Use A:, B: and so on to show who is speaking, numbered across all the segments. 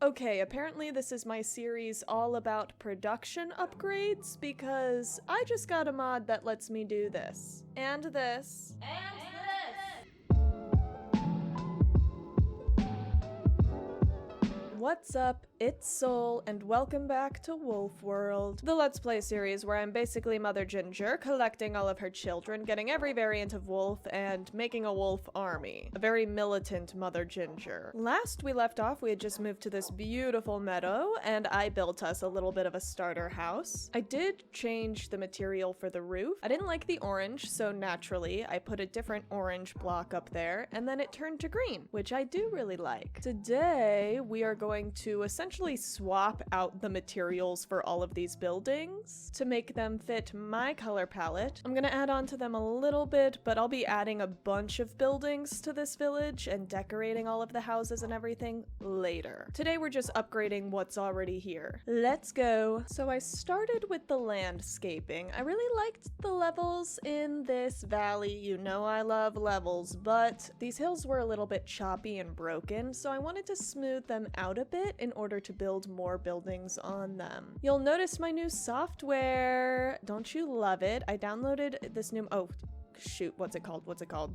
A: Okay, apparently this is my series all about production upgrades because I just got a mod that lets me do this. And this.
B: And this!
A: What's up? It's Soul, and welcome back to Wolf World, the Let's Play series where I'm basically Mother Ginger, collecting all of her children, getting every variant of wolf, and making a wolf army. A very militant Mother Ginger. Last we left off, we had just moved to this beautiful meadow, and I built us a little bit of a starter house. I did change the material for the roof. I didn't like the orange, so naturally, I put a different orange block up there, and then it turned to green, which I do really like. Today, we are going to essentially swap out the materials for all of these buildings to make them fit my color palette. I'm gonna add on to them a little bit, but I'll be adding a bunch of buildings to this village and decorating all of the houses and everything later. Today we're just upgrading what's already here. Let's go. So I started with the landscaping. I really liked the levels in this valley. You know I love levels, but these hills were a little bit choppy and broken, so I wanted to smooth them out a bit in order to build more buildings on them. You'll notice my new software. Don't you love it? I downloaded this new, shoot, what's it called?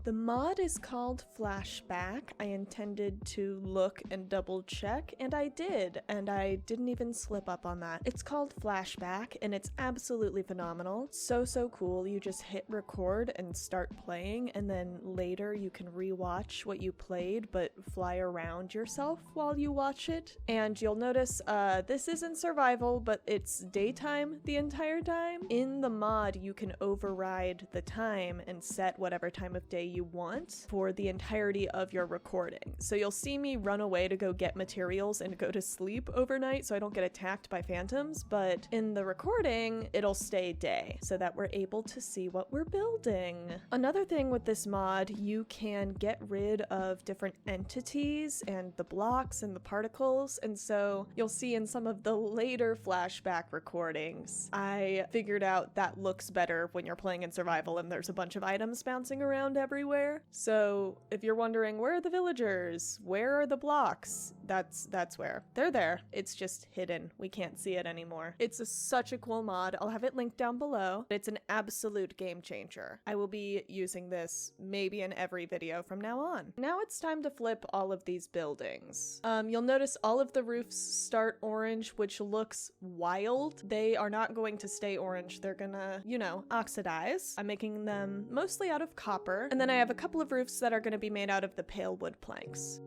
A: The mod is called Flashback. I intended to look and double check, and I did, and I didn't even slip up on that. It's called Flashback, and it's absolutely phenomenal. So cool. You just hit record and start playing, and then later you can rewatch what you played, but fly around yourself while you watch it. And you'll notice this isn't survival, but it's daytime the entire time. In the mod, you can override the time and set whatever time of day you want for the entirety of your recording. So you'll see me run away to go get materials and go to sleep overnight so I don't get attacked by phantoms, but in the recording, it'll stay day so that we're able to see what we're building. Another thing with this mod, you can get rid of different entities and the blocks and the particles, and so you'll see in some of the later flashback recordings, I figured out that looks better when you're playing in survival and there's a bunch of items bouncing around everywhere. So if you're wondering, where are the villagers? Where are the blocks? That's where. They're there. It's just hidden. We can't see it anymore. It's such a cool mod. I'll have it linked down below. It's an absolute game changer. I will be using this maybe in every video from now on. Now it's time to flip all of these buildings. You'll notice all of the roofs start orange, which looks wild. They are not going to stay orange. They're gonna, you know, oxidize. I'm making them mostly out of copper, and then I have a couple of roofs that are going to be made out of the pale wood planks.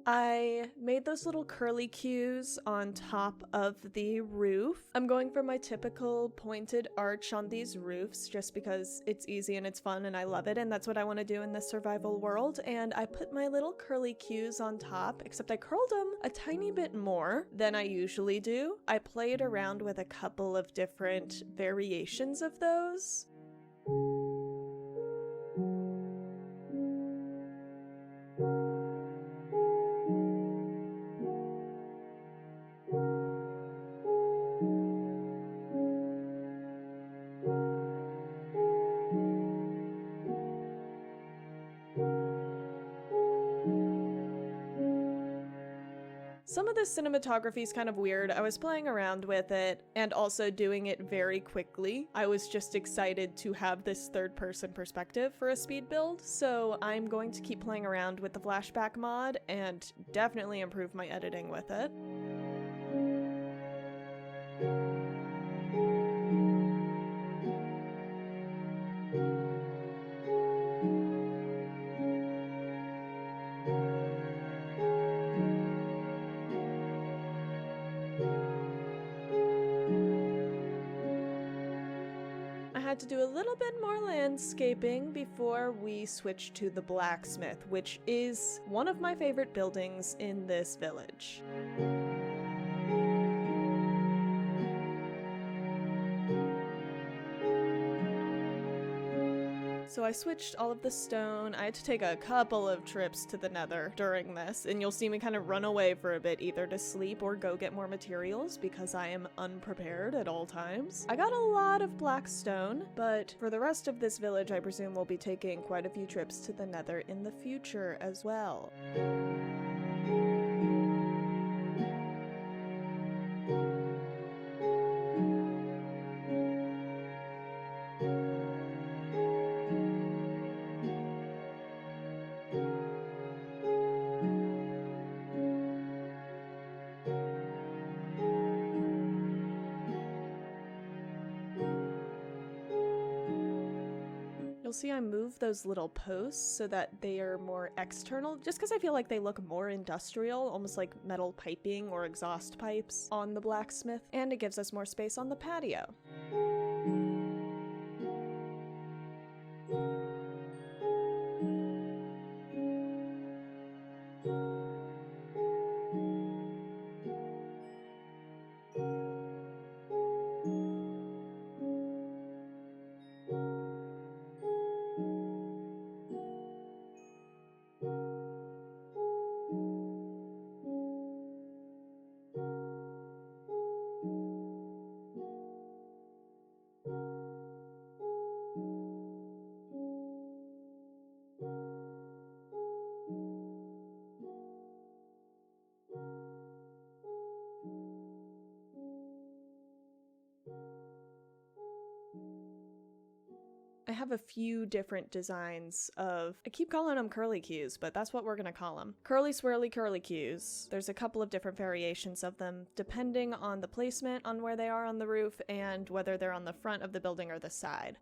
A: I made those little curly cues on top of the roof. I'm going for my typical pointed arch on these roofs just because it's easy and it's fun and I love it, and that's what I want to do in this survival world. And I put my little curly cues on top, except I curled them a tiny bit more than I usually do. I played around with a couple of different variations of those. Some of the cinematography is kind of weird. I was playing around with it and also doing it very quickly. I was just excited to have this third-person perspective for a speed build, so I'm going to keep playing around with the flashback mod and definitely improve my editing with it. Had to do a little bit more landscaping before we switch to the blacksmith, which is one of my favorite buildings in this village. So I switched all of the stone. I had to take a couple of trips to the Nether during this, and you'll see me kind of run away for a bit, either to sleep or go get more materials because I am unprepared at all times. I got a lot of black stone, but for the rest of this village, I presume we'll be taking quite a few trips to the Nether in the future as well. You'll see I move those little posts so that they are more external, just because I feel like they look more industrial, almost like metal piping or exhaust pipes on the blacksmith, and it gives us more space on the patio. I have a few different designs of, I keep calling them curly cues, but that's what we're gonna call them. Curly swirly curly cues. There's a couple of different variations of them, depending on the placement, on where they are on the roof, and whether they're on the front of the building or the side.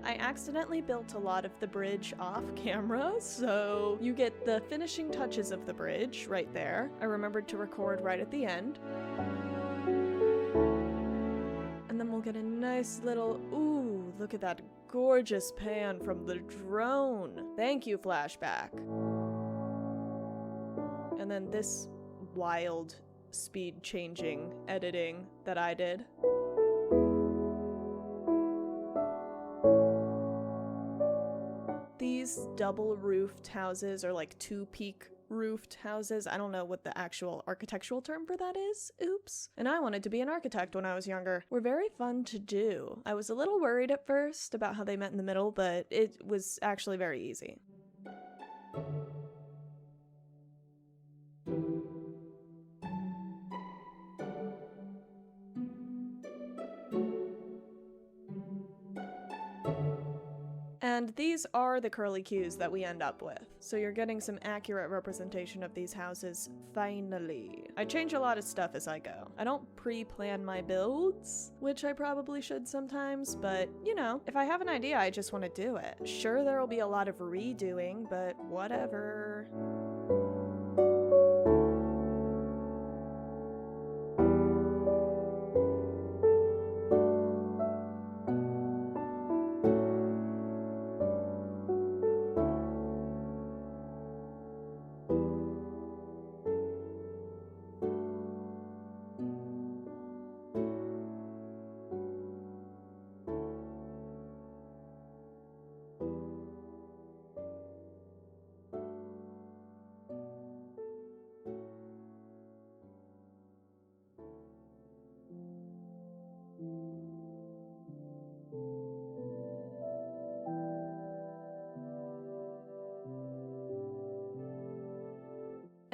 A: I accidentally built a lot of the bridge off camera, so you get the finishing touches of the bridge right there. I remembered to record right at the end. And then we'll get a nice little, ooh, look at that gorgeous pan from the drone. Thank you, flashback. And then this wild speed changing editing that I did. These double roofed houses, or like two peak roofed houses, I don't know what the actual architectural term for that is, oops. And I wanted to be an architect when I was younger. Were very fun to do. I was a little worried at first about how they met in the middle, but it was actually very easy. And these are the curly cues that we end up with. So you're getting some accurate representation of these houses, finally. I change a lot of stuff as I go. I don't pre-plan my builds, which I probably should sometimes, but you know, if I have an idea, I just want to do it. Sure, there will be a lot of redoing, but whatever.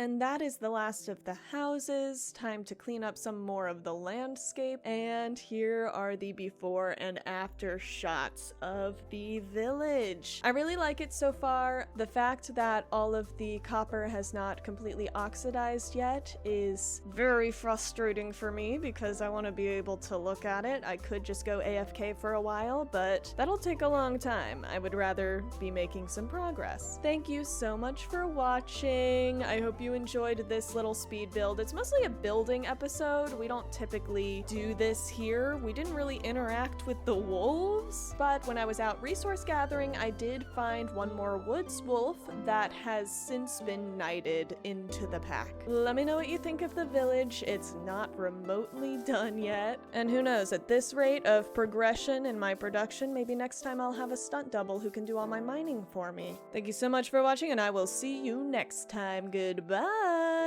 A: And that is the last of the houses. Time to clean up some more of the landscape. And here are the before and after shots of the village. I really like it so far. The fact that all of the copper has not completely oxidized yet is very frustrating for me because I want to be able to look at it. I could just go AFK for a while, but that'll take a long time. I would rather be making some progress. Thank you so much for watching. I hope you enjoyed this little speed build. It's mostly a building episode. We don't typically do this here. We didn't really interact with the wolves, but when I was out resource gathering, I did find one more woods wolf that has since been knighted into the pack. Let me know what you think of the village. It's not remotely done yet. And who knows, at this rate of progression in my production, maybe next time I'll have a stunt double who can do all my mining for me. Thank you so much for watching, and I will see you next time. Goodbye!